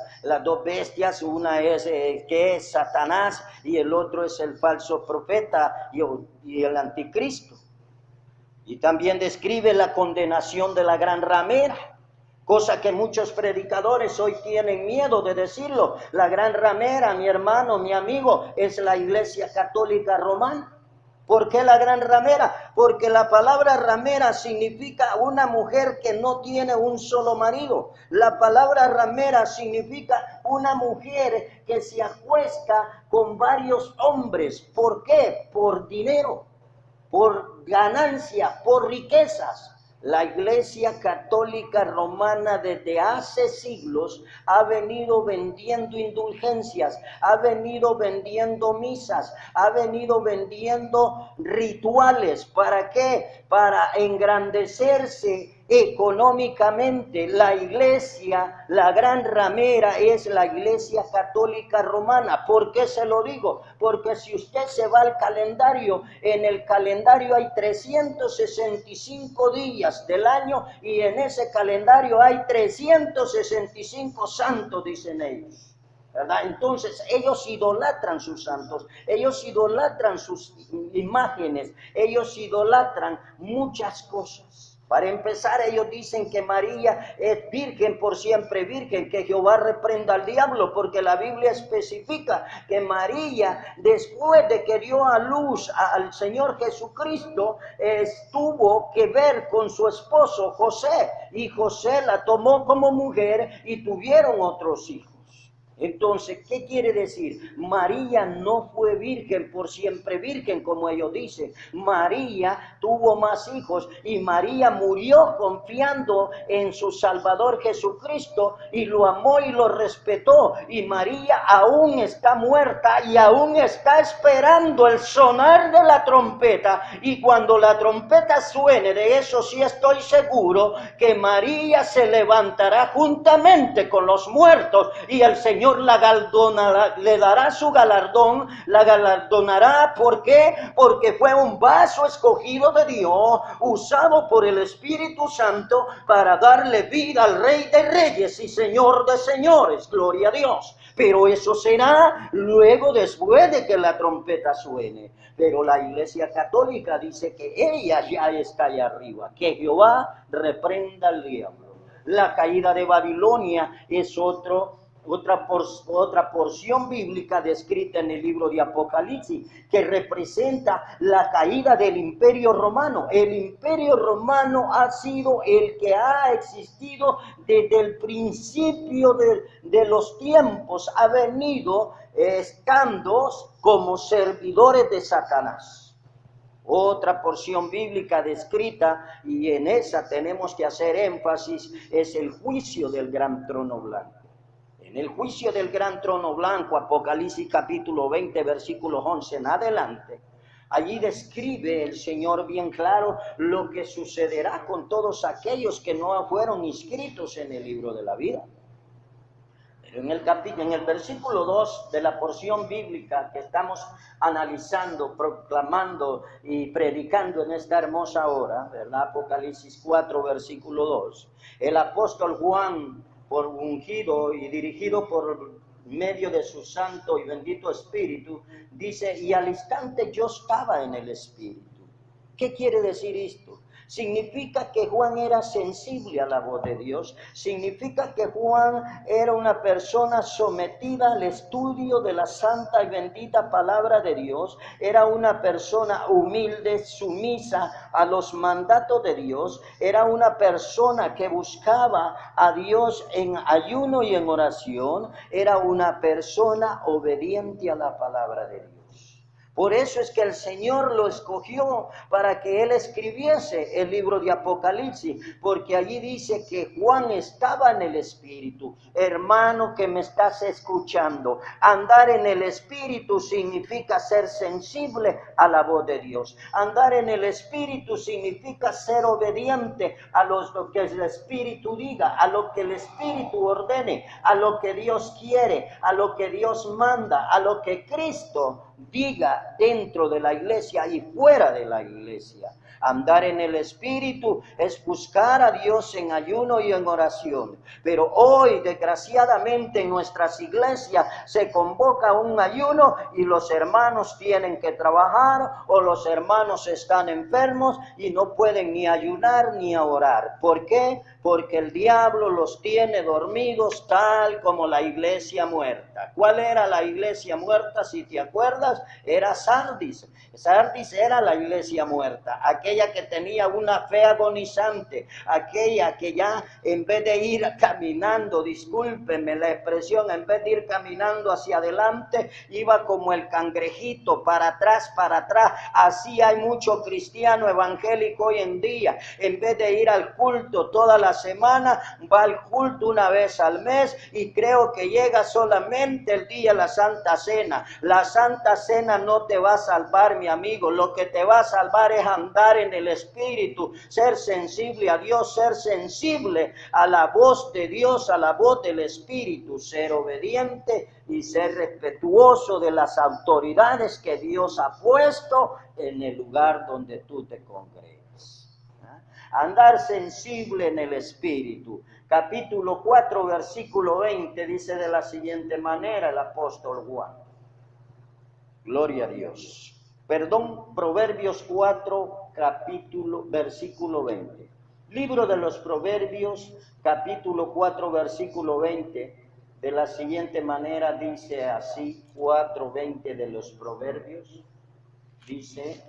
A: una es que es Satanás y el otro es el falso profeta y el anticristo. Y también describe la condenación de la gran ramera, cosa que muchos predicadores hoy tienen miedo de decirlo. La gran ramera, mi hermano, mi amigo, es la Iglesia Católica Romana. ¿Por qué la gran ramera? Porque la palabra ramera significa una mujer que no tiene un solo marido. La palabra ramera significa una mujer que se acuesta con varios hombres. ¿Por qué? Por dinero, por ganancia, por riquezas. La Iglesia Católica Romana desde hace siglos ha venido vendiendo indulgencias, ha venido vendiendo misas, ha venido vendiendo rituales. ¿Para qué? Para engrandecerse económicamente. La iglesia, la gran ramera, es la Iglesia Católica Romana. ¿Por qué se lo digo? Porque si usted se va al calendario, en el calendario hay 365 días del año, y en ese calendario hay 365 santos, dicen ellos, ¿verdad? Entonces ellos idolatran sus santos, ellos idolatran sus imágenes, ellos idolatran muchas cosas. Para empezar, ellos dicen que María es virgen, por siempre virgen, que Jehová reprenda al diablo, porque la Biblia especifica que María, después de que dio a luz al Señor Jesucristo, tuvo que ver con su esposo José, y José la tomó como mujer y tuvieron otros hijos. Entonces, ¿qué quiere decir? María no fue virgen por siempre virgen, como ellos dicen. María tuvo más hijos y María murió confiando en su Salvador Jesucristo y lo amó y lo respetó. Y María aún está muerta y aún está esperando el sonar de la trompeta. Y cuando la trompeta suene, de eso sí estoy seguro, que María se levantará juntamente con los muertos y el Señor la galardonará, le dará su galardón, la galardonará. ¿Por qué? Porque fue un vaso escogido de Dios, usado por el Espíritu Santo para darle vida al Rey de Reyes y Señor de Señores. Gloria a Dios. Pero eso será luego, después de que la trompeta suene. Pero la Iglesia Católica dice que ella ya está allá arriba, que Jehová reprenda al diablo. La caída de Babilonia es otra porción bíblica descrita en el libro de Apocalipsis, que representa la caída del Imperio Romano. El Imperio Romano ha sido el que ha existido desde el principio de los tiempos, ha venido estando como servidores de Satanás. Otra porción bíblica descrita, y en esa tenemos que hacer énfasis, es el juicio del gran trono blanco. En el juicio del gran trono blanco, Apocalipsis capítulo 20, versículos 11 en adelante, allí describe el Señor bien claro lo que sucederá con todos aquellos que no fueron inscritos en el libro de la vida. Pero en el versículo 2 de la porción bíblica que estamos analizando, proclamando y predicando en esta hermosa hora, ¿verdad? Apocalipsis 4, versículo 2, el apóstol Juan, por ungido y dirigido por medio de su santo y bendito Espíritu, dice: y al instante yo estaba en el Espíritu. ¿Qué quiere decir esto? Significa que Juan era sensible a la voz de Dios, significa que Juan era una persona sometida al estudio de la santa y bendita palabra de Dios, era una persona humilde, sumisa a los mandatos de Dios, era una persona que buscaba a Dios en ayuno y en oración, era una persona obediente a la palabra de Dios. Por eso es que el Señor lo escogió para que él escribiese el libro de Apocalipsis, porque allí dice que Juan estaba en el Espíritu. Hermano que me estás escuchando, andar en el Espíritu significa ser sensible a la voz de Dios. Andar en el Espíritu significa ser obediente a lo que el Espíritu diga, a lo que el Espíritu ordene, a lo que Dios quiere, a lo que Dios manda, a lo que Cristo diga dentro de la iglesia y fuera de la iglesia. Andar en el Espíritu es buscar a Dios en ayuno y en oración. Pero hoy, desgraciadamente, en nuestras iglesias se convoca un ayuno y los hermanos tienen que trabajar, o los hermanos están enfermos y no pueden ni ayunar ni orar. ¿Por qué? Porque el diablo los tiene dormidos, tal como la iglesia muerta. ¿Cuál era la iglesia muerta? Si te acuerdas, era Sardis. Sardis era la iglesia muerta, aquella que tenía una fe agonizante, aquella que ya en vez de ir caminando, discúlpenme la expresión, en vez de ir caminando hacia adelante, iba como el cangrejito, para atrás, para atrás. Así hay mucho cristiano evangélico hoy en día. En vez de ir al culto toda la semana, va al culto una vez al mes y creo que llega solamente el día de la Santa Cena. La Santa Cena no te va a salvar, mi amigo. Lo que te va a salvar es andar en el Espíritu, ser sensible a Dios, ser sensible a la voz de Dios, a la voz del Espíritu, ser obediente y ser respetuoso de las autoridades que Dios ha puesto en el lugar donde tú te congregas. Andar sensible en el Espíritu. Capítulo 4, versículo 20 dice de la siguiente manera el apóstol Juan. Gloria a Dios. Proverbios 4, versículo 20. Libro de los Proverbios, capítulo 4, versículo 20, de la siguiente manera dice así, 4:20 de los Proverbios, dice,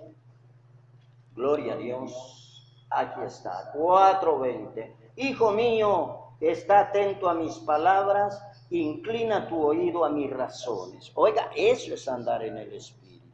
A: gloria a Dios, aquí está, 4:20. Hijo mío, está atento a mis palabras, inclina tu oído a mis razones. Oiga, eso es andar en el Espíritu.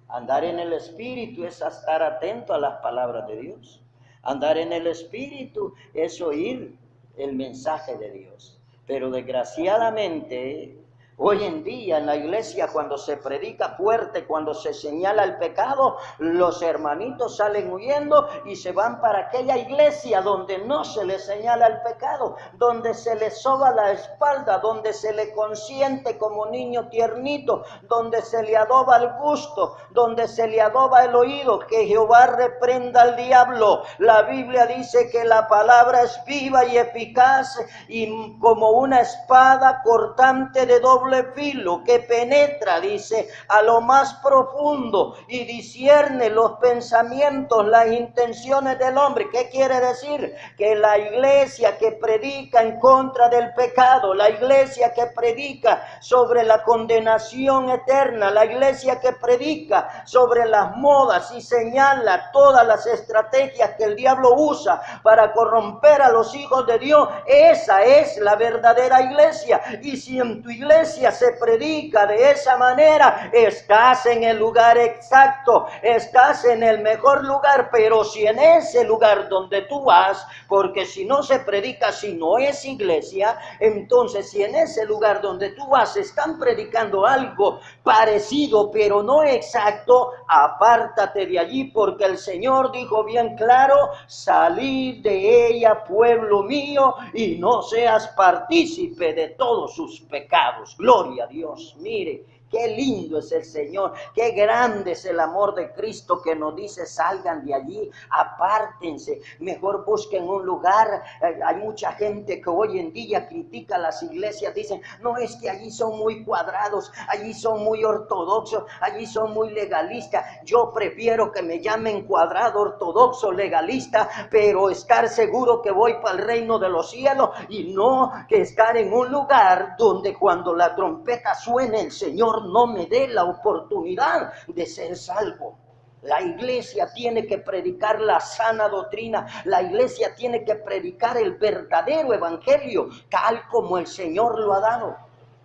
A: Andar en el Espíritu es estar atento a las palabras de Dios. Andar en el Espíritu es oír el mensaje de Dios. Pero desgraciadamente, hoy en día en la iglesia, cuando se predica fuerte, cuando se señala el pecado, los hermanitos salen huyendo y se van para aquella iglesia donde no se les señala el pecado, donde se les soba la espalda, donde se le consiente como niño tiernito, donde se le adoba el gusto, donde se le adoba el oído. Que Jehová reprenda al diablo. La Biblia dice que la palabra es viva y eficaz y como una espada cortante de doble filo, que penetra, dice, a lo más profundo y discierne los pensamientos, las intenciones del hombre. ¿Qué quiere decir? Que la iglesia que predica en contra del pecado, la iglesia que predica sobre la condenación eterna, la iglesia que predica sobre las modas y señala todas las estrategias que el diablo usa para corromper a los hijos de Dios, esa es la verdadera iglesia. Y si en tu iglesia se predica de esa manera, estás en el lugar exacto, estás en el mejor lugar. Pero si en ese lugar donde tú vas, porque si no se predica, si no es iglesia, entonces si en ese lugar donde tú vas están predicando algo parecido pero no exacto, apártate de allí, porque el Señor dijo bien claro: salid de ella, pueblo mío, y no seas partícipe de todos sus pecados. Gloria a Dios. Mire, qué lindo es el Señor, qué grande es el amor de Cristo, que nos dice: salgan de allí, apártense, mejor busquen un lugar. Hay mucha gente que hoy en día critica las iglesias, dicen: no, es que allí son muy cuadrados, allí son muy ortodoxos, allí son muy legalistas. Yo prefiero que me llamen cuadrado, ortodoxo, legalista, pero estar seguro que voy para el reino de los cielos, y no que estar en un lugar donde cuando la trompeta suene el Señor no me dé la oportunidad de ser salvo. La iglesia tiene que predicar la sana doctrina, la iglesia tiene que predicar el verdadero evangelio, tal como el Señor lo ha dado.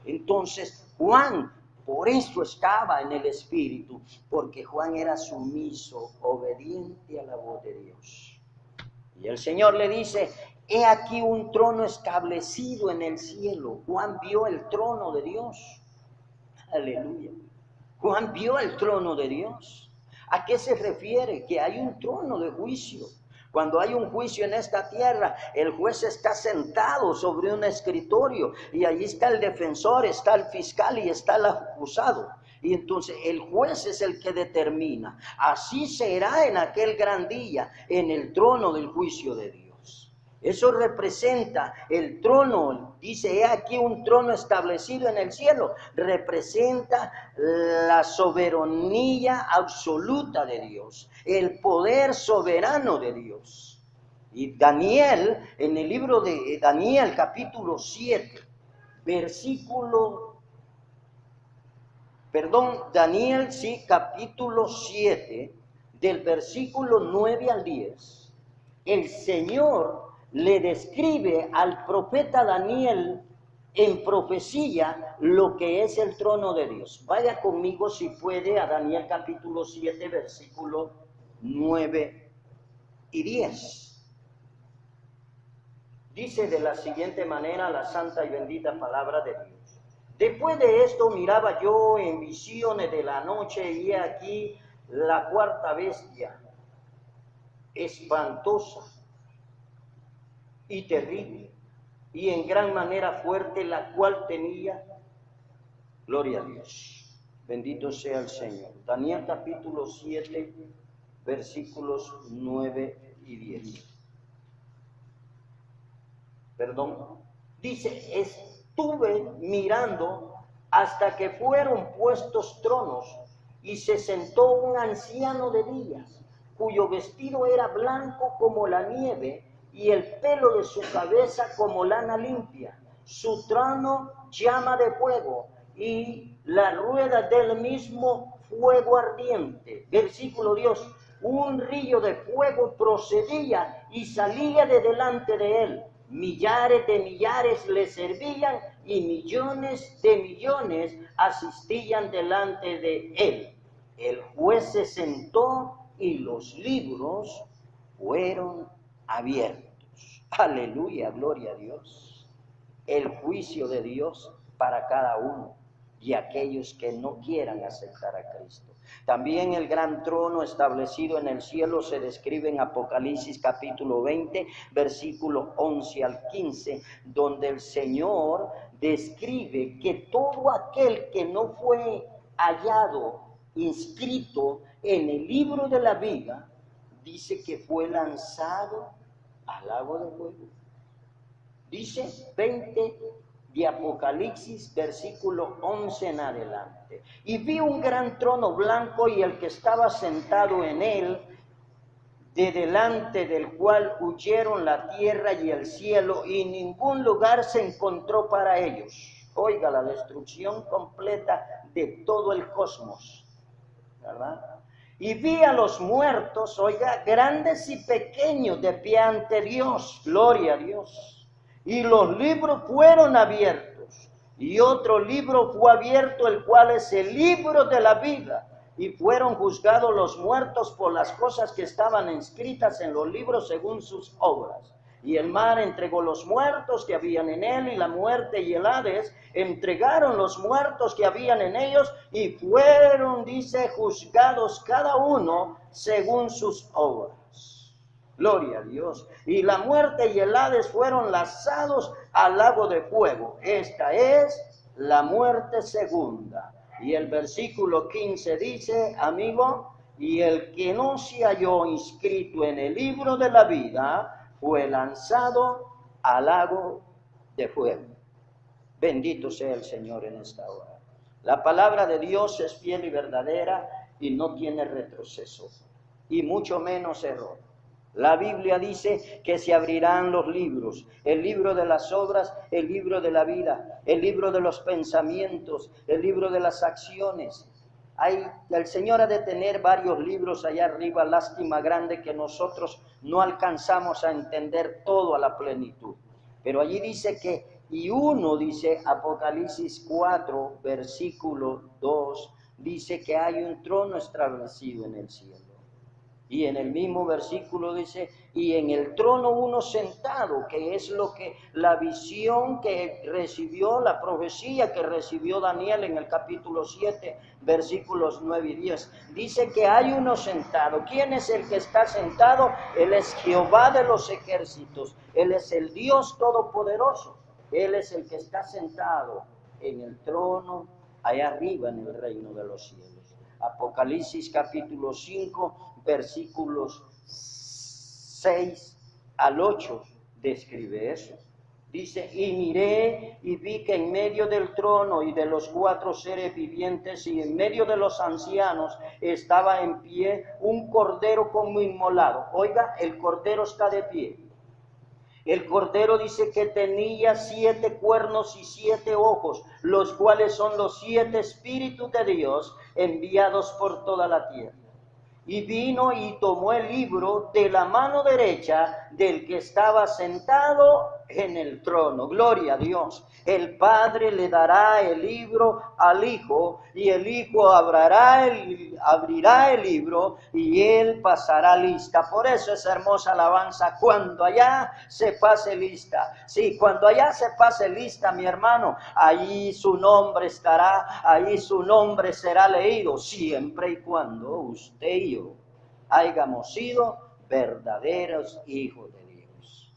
A: Entonces Juan, por eso estaba en el Espíritu, porque Juan era sumiso, obediente a la voz de Dios. Y el Señor le dice: he aquí un trono establecido en el cielo. Juan vio el trono de Dios. Aleluya. Juan vio el trono de Dios. ¿A qué se refiere? Que hay un trono de juicio. Cuando hay un juicio en esta tierra, el juez está sentado sobre un escritorio y allí está el defensor, está el fiscal y está el acusado. Y entonces el juez es el que determina. Así será en aquel gran día, en el trono del juicio de Dios. Eso representa el trono. Dice: he aquí un trono establecido en el cielo. Representa la soberanía absoluta de Dios, el poder soberano de Dios. Y Daniel, en el libro de Daniel capítulo 7, Daniel, sí, capítulo 7, del versículo 9 al 10, el Señor le describe al profeta Daniel en profecía lo que es el trono de Dios. Vaya conmigo, si puede, a Daniel capítulo 7, versículo 9 y 10. Dice de la siguiente manera la santa y bendita palabra de Dios: después de esto miraba yo en visiones de la noche, y he aquí la cuarta bestia, espantosa y terrible, y en gran manera fuerte, la cual tenía, gloria a Dios, bendito sea el Señor. Daniel capítulo 7, versículos 9 y 10. Dice: estuve mirando hasta que fueron puestos tronos, y se sentó un anciano de días, cuyo vestido era blanco como la nieve, y el pelo de su cabeza como lana limpia. Su trono llama de fuego, y la rueda del mismo fuego ardiente. Versículo 10. Un río de fuego procedía y salía de delante de él. Millares de millares le servían y millones de millones asistían delante de él. El juez se sentó y los libros fueron abiertos. Aleluya, gloria a Dios. El juicio de Dios para cada uno y aquellos que no quieran aceptar a Cristo. También el gran trono establecido en el cielo se describe en Apocalipsis capítulo 20, versículo 11 al 15, donde el Señor describe que todo aquel que no fue hallado, inscrito en el libro de la vida, dice que fue lanzado al lago de fuego. Dice 20 de Apocalipsis, versículo 11 en adelante. Y vi un gran trono blanco y el que estaba sentado en él, de delante del cual huyeron la tierra y el cielo, y ningún lugar se encontró para ellos. Oiga, la destrucción completa de todo el cosmos, ¿verdad? Y vi a los muertos, oiga, grandes y pequeños, de pie ante Dios, gloria a Dios. Y los libros fueron abiertos, y otro libro fue abierto, el cual es el libro de la vida. Y fueron juzgados los muertos por las cosas que estaban escritas en los libros según sus obras. Y el mar entregó los muertos que habían en él, y la muerte y el Hades entregaron los muertos que habían en ellos, y fueron, dice, juzgados cada uno según sus obras. Gloria a Dios. Y la muerte y el Hades fueron lanzados al lago de fuego. Esta es la muerte segunda. Y el versículo 15 dice, amigo, y el que no se halló inscrito en el libro de la vida fue lanzado al lago de fuego. Bendito sea el Señor en esta hora. La palabra de Dios es fiel y verdadera y no tiene retroceso, y mucho menos error. La Biblia dice que se abrirán los libros, el libro de las obras, el libro de la vida, el libro de los pensamientos, el libro de las acciones. El Señor ha de tener varios libros allá arriba, lástima grande que nosotros no alcanzamos a entender todo a la plenitud. Pero allí dice que, y uno dice, Apocalipsis 4, versículo 2, dice que hay un trono establecido en el cielo. Y en el mismo versículo dice, y en el trono uno sentado, que es lo que la visión que recibió, la profecía que recibió Daniel en el capítulo 7, versículos 9 y 10. Dice que hay uno sentado. ¿Quién es el que está sentado? Él es Jehová de los ejércitos. Él es el Dios todopoderoso. Él es el que está sentado en el trono allá arriba en el reino de los cielos. Apocalipsis capítulo 5, versículos 6 al 8 describe eso. Dice, y miré y vi que en medio del trono y de los 4 seres vivientes y en medio de los ancianos estaba en pie un cordero como inmolado. Oiga, el cordero está de pie. El cordero dice que tenía 7 cuernos y 7 ojos, los cuales son los 7 espíritus de Dios enviados por toda la tierra. Y vino y tomó el libro de la mano derecha del que estaba sentado en el trono. Gloria a Dios. El Padre le dará el libro al Hijo, y el Hijo abrirá el libro, y él pasará lista. Por eso es hermosa alabanza, cuando allá se pase lista. Sí, cuando allá se pase lista, mi hermano, ahí su nombre estará, ahí su nombre será leído, siempre y cuando usted y yo hayamos sido verdaderos hijos de Dios.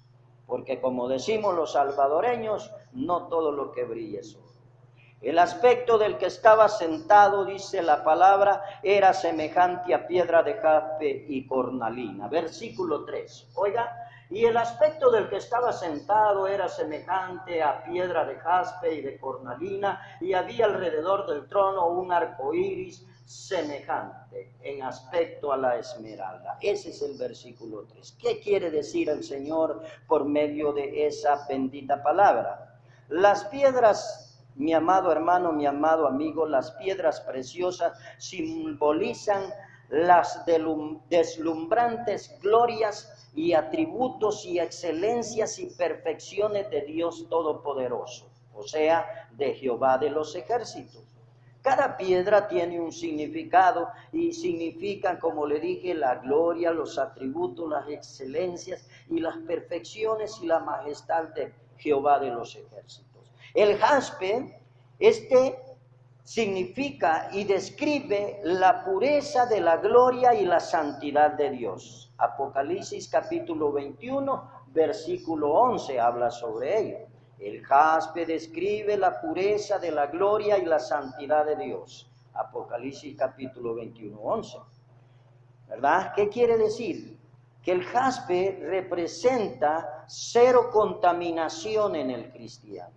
A: Porque como decimos los salvadoreños, no todo lo que brilla es oro. El aspecto del que estaba sentado, dice la palabra, era semejante a piedra de jaspe y cornalina. Versículo 3. Oiga, y el aspecto del que estaba sentado era semejante a piedra de jaspe y de cornalina, y había alrededor del trono un arco iris semejante en aspecto a la esmeralda. Ese es el versículo 3. ¿Qué quiere decir el Señor por medio de esa bendita palabra? Las piedras, mi amado hermano, mi amado amigo, las piedras preciosas simbolizan las deslumbrantes glorias y atributos y excelencias y perfecciones de Dios Todopoderoso, o sea, de Jehová de los ejércitos. Cada piedra tiene un significado y significa, como le dije, la gloria, los atributos, las excelencias y las perfecciones y la majestad de Jehová de los ejércitos. El jaspe, significa y describe la pureza de la gloria y la santidad de Dios. Apocalipsis capítulo 21, versículo 11 habla sobre ello. El jaspe describe la pureza de la gloria y la santidad de Dios. Apocalipsis capítulo 21, 11. ¿Verdad? ¿Qué quiere decir? Que el jaspe representa cero contaminación en el cristiano.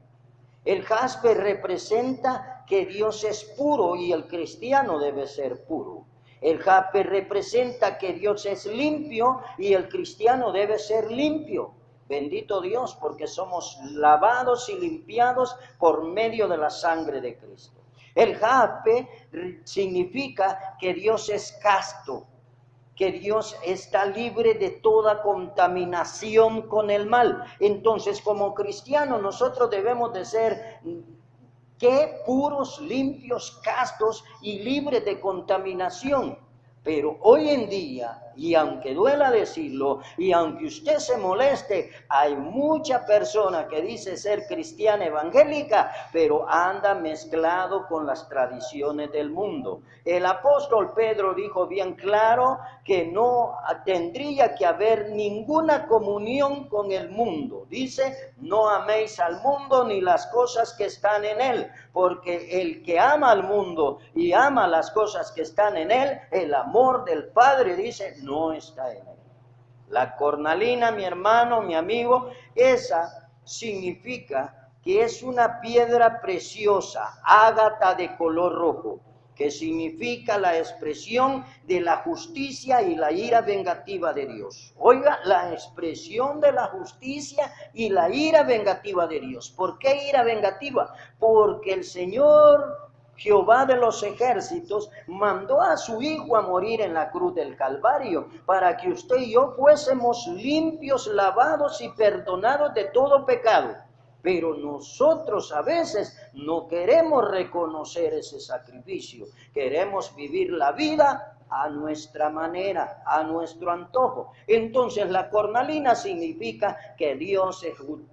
A: El jaspe representa que Dios es puro y el cristiano debe ser puro. El jaspe representa que Dios es limpio y el cristiano debe ser limpio. Bendito Dios, porque somos lavados y limpiados por medio de la sangre de Cristo. El jaspe significa que Dios es casto, que Dios está libre de toda contaminación con el mal. Entonces, como cristianos, nosotros debemos de ser puros, limpios, castos y libres de contaminación. Pero hoy en día, y aunque duela decirlo, y aunque usted se moleste, hay mucha persona que dice ser cristiana evangélica, pero anda mezclado con las tradiciones del mundo. El apóstol Pedro dijo bien claro que no tendría que haber ninguna comunión con el mundo. Dice, no améis al mundo ni las cosas que están en él, porque el que ama al mundo y ama las cosas que están en él, el amor del Padre, dice, no está en él. La cornalina, mi hermano, mi amigo, esa significa que es una piedra preciosa, ágata de color rojo, que significa la expresión de la justicia y la ira vengativa de Dios. Oiga, la expresión de la justicia y la ira vengativa de Dios. ¿Por qué ira vengativa? Porque el Señor Jehová de los ejércitos mandó a su Hijo a morir en la cruz del Calvario para que usted y yo fuésemos limpios, lavados y perdonados de todo pecado. Pero nosotros a veces no queremos reconocer ese sacrificio. Queremos vivir la vida a nuestra manera, a nuestro antojo. Entonces la cornalina significa que Dios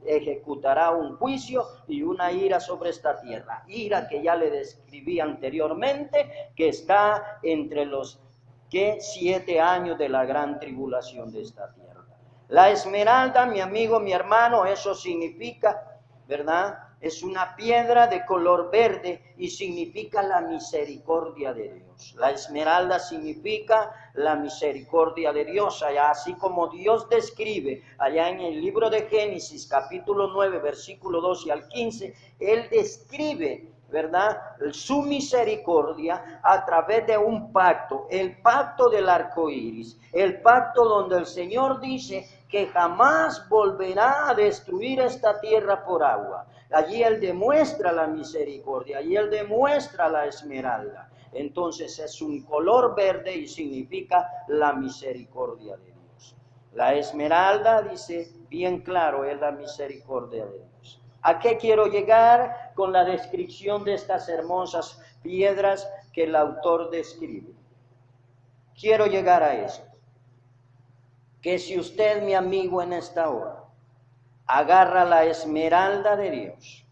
A: ejecutará un juicio y una ira sobre esta tierra. Ira que ya le describí anteriormente, que está entre los 7 años de la gran tribulación de esta tierra. La esmeralda, mi amigo, mi hermano, eso significa, ¿verdad? Es una piedra de color verde y significa la misericordia de Dios. La esmeralda significa la misericordia de Dios, allá, así como Dios describe allá en el libro de Génesis, capítulo 9, versículo 12 al 15, Él describe, ¿verdad?, su misericordia a través de un pacto, el pacto del arco iris, el pacto donde el Señor dice que jamás volverá a destruir esta tierra por agua. Allí Él demuestra la misericordia, allí Él demuestra la esmeralda. Entonces es un color verde y significa la misericordia de Dios. La esmeralda, dice bien claro, es la misericordia de Dios. ¿A qué quiero llegar con la descripción de estas hermosas piedras que el autor describe? Quiero llegar a esto. Que si usted, mi amigo, en esta hora, agarra la esmeralda de Dios,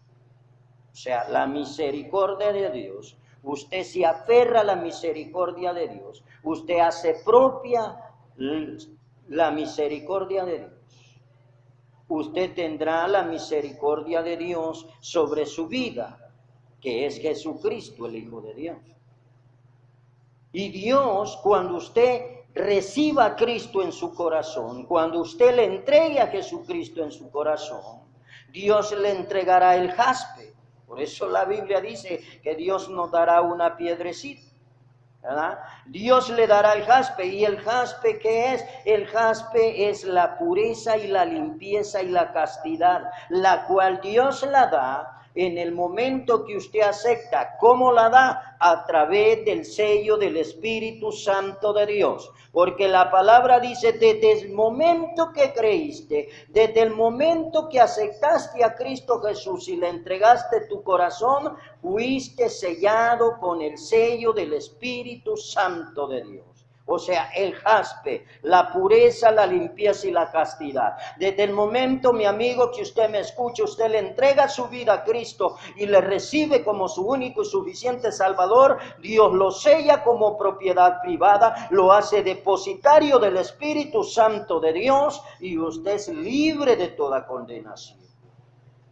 A: o sea, la misericordia de Dios, usted se aferra a la misericordia de Dios, usted hace propia la misericordia de Dios, usted tendrá la misericordia de Dios sobre su vida, que es Jesucristo, el Hijo de Dios. Y Dios, cuando usted reciba a Cristo en su corazón, cuando usted le entregue a Jesucristo en su corazón, Dios le entregará el jaspe. Por eso la Biblia dice que Dios nos dará una piedrecita, ¿verdad? Dios le dará el jaspe. ¿Y el jaspe qué es? El jaspe es la pureza y la limpieza y la castidad, la cual Dios la da en el momento que usted acepta. ¿Cómo la da? A través del sello del Espíritu Santo de Dios. Porque la palabra dice, desde el momento que creíste, desde el momento que aceptaste a Cristo Jesús y le entregaste tu corazón, fuiste sellado con el sello del Espíritu Santo de Dios. O sea, el jaspe, la pureza, la limpieza y la castidad. Desde el momento, mi amigo, que usted me escucha, usted le entrega su vida a Cristo y le recibe como su único y suficiente Salvador, Dios lo sella como propiedad privada, lo hace depositario del Espíritu Santo de Dios y usted es libre de toda condenación.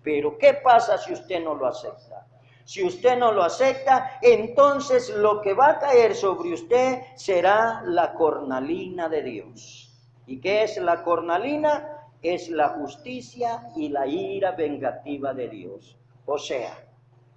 A: Pero ¿qué pasa si usted no lo acepta? Si usted no lo acepta, entonces lo que va a caer sobre usted será la cornalina de Dios. ¿Y qué es la cornalina? Es la justicia y la ira vengativa de Dios. O sea,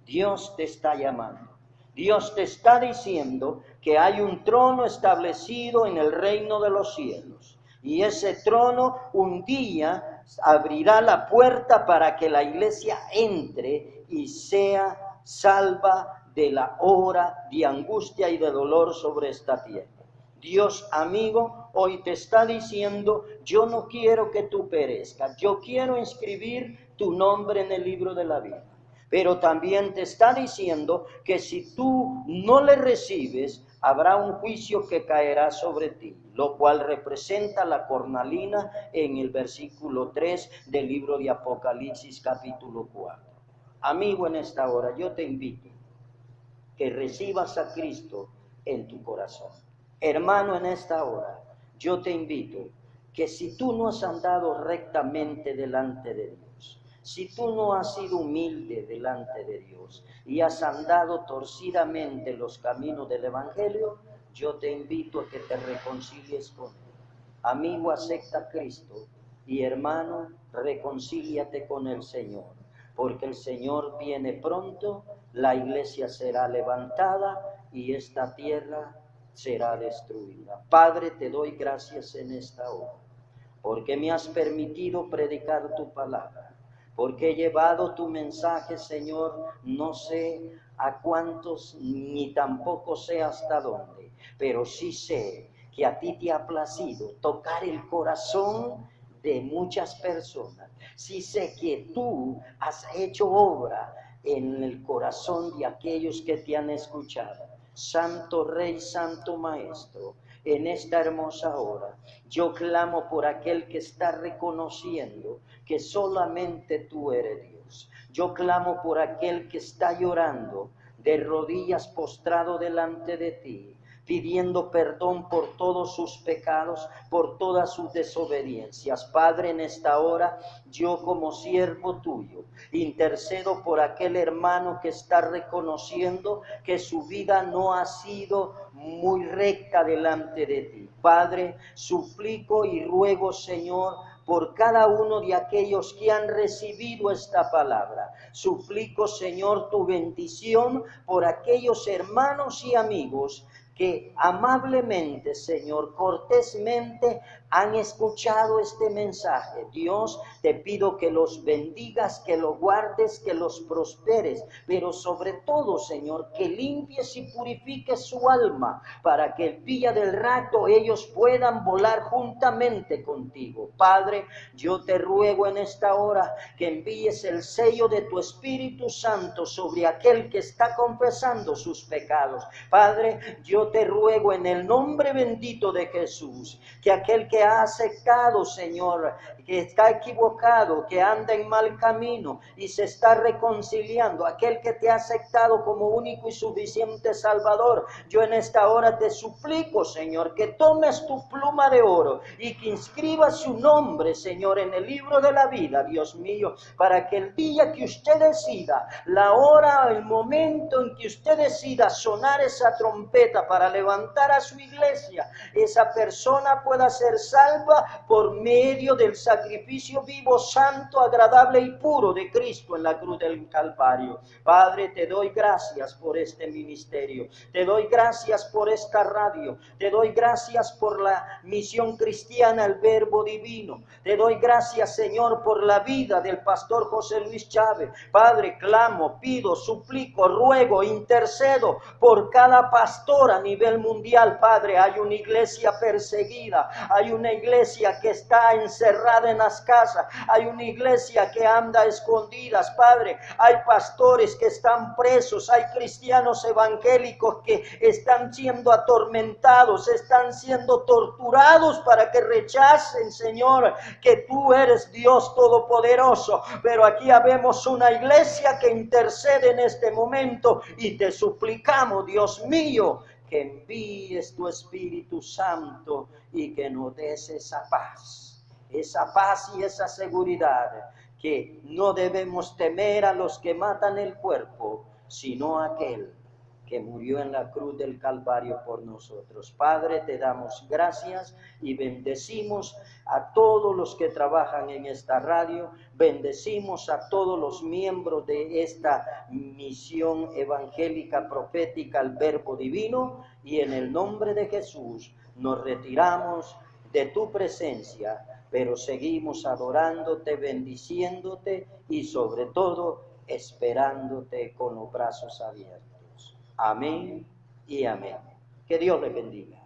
A: Dios te está llamando. Dios te está diciendo que hay un trono establecido en el reino de los cielos. Y ese trono un día abrirá la puerta para que la iglesia entre y sea salva de la hora de angustia y de dolor sobre esta tierra. Dios, amigo, hoy te está diciendo, yo no quiero que tú perezcas, yo quiero inscribir tu nombre en el libro de la vida. Pero también te está diciendo que si tú no le recibes, habrá un juicio que caerá sobre ti, lo cual representa la cornalina en el versículo 3 del libro de Apocalipsis capítulo 4. Amigo, en esta hora yo te invito que recibas a Cristo en tu corazón. Hermano, en esta hora yo te invito que si tú no has andado rectamente delante de Dios, si tú no has sido humilde delante de Dios y has andado torcidamente los caminos del Evangelio, yo te invito a que te reconcilies con Él. Amigo, acepta a Cristo y hermano, reconcíliate con el Señor, porque el Señor viene pronto, la iglesia será levantada y esta tierra será destruida. Padre, te doy gracias en esta hora, porque me has permitido predicar tu palabra, porque he llevado tu mensaje, Señor, no sé a cuántos, ni tampoco sé hasta dónde, pero sí sé que a ti te ha placido tocar el corazón de muchas personas. Sí sé que tú has hecho obra en el corazón de aquellos que te han escuchado. Santo Rey, Santo Maestro, en esta hermosa hora, yo clamo por aquel que está reconociendo que solamente tú eres Dios. Yo clamo por aquel que está llorando de rodillas postrado delante de ti, pidiendo perdón por todos sus pecados, por todas sus desobediencias. Padre, en esta hora, yo como siervo tuyo, intercedo por aquel hermano que está reconociendo que su vida no ha sido muy recta delante de ti. Padre, suplico y ruego, Señor, por cada uno de aquellos que han recibido esta palabra. Suplico, Señor, tu bendición por aquellos hermanos y amigos que amablemente, Señor, cortésmente han escuchado este mensaje. Dios, te pido que los bendigas, que los guardes, que los prosperes, pero sobre todo, Señor, que limpies y purifiques su alma para que el día del rato ellos puedan volar juntamente contigo. Padre, yo te ruego en esta hora que envíes el sello de tu Espíritu Santo sobre aquel que está confesando sus pecados. Padre, yo te ruego en el nombre bendito de Jesús, que aquel que ha aceptado, Señor, que está equivocado, que anda en mal camino y se está reconciliando, aquel que te ha aceptado como único y suficiente Salvador, yo en esta hora te suplico, Señor, que tomes tu pluma de oro y que inscribas su nombre, Señor, en el libro de la vida, Dios mío, para que el día que usted decida, la hora, el momento en que usted decida sonar esa trompeta para levantar a su iglesia, esa persona pueda ser salva por medio del sacrificio sacrificio vivo, santo, agradable y puro de Cristo en la cruz del Calvario. Padre, te doy gracias por este ministerio, te doy gracias por esta radio, te doy gracias por la misión cristiana, el Verbo Divino, te doy gracias, Señor, por la vida del pastor José Luis Chávez. Padre, clamo, pido, suplico, ruego, intercedo por cada pastor a nivel mundial. Padre, hay una iglesia perseguida, hay una iglesia que está encerrada en las casas, hay una iglesia que anda a escondidas. Padre, hay pastores que están presos, hay cristianos evangélicos que están siendo atormentados, están siendo torturados para que rechacen, Señor, que tú eres Dios todopoderoso. Pero aquí habemos una iglesia que intercede en este momento y te suplicamos, Dios mío, que envíes tu Espíritu Santo y que nos des esa paz y esa seguridad, que no debemos temer a los que matan el cuerpo, sino a aquel que murió en la cruz del Calvario por nosotros. Padre, te damos gracias y bendecimos a todos los que trabajan en esta radio, bendecimos a todos los miembros de esta misión evangélica profética, el Verbo Divino, y en el nombre de Jesús nos retiramos de tu presencia, pero seguimos adorándote, bendiciéndote y sobre todo esperándote con los brazos abiertos. Amén y amén. Que Dios les bendiga.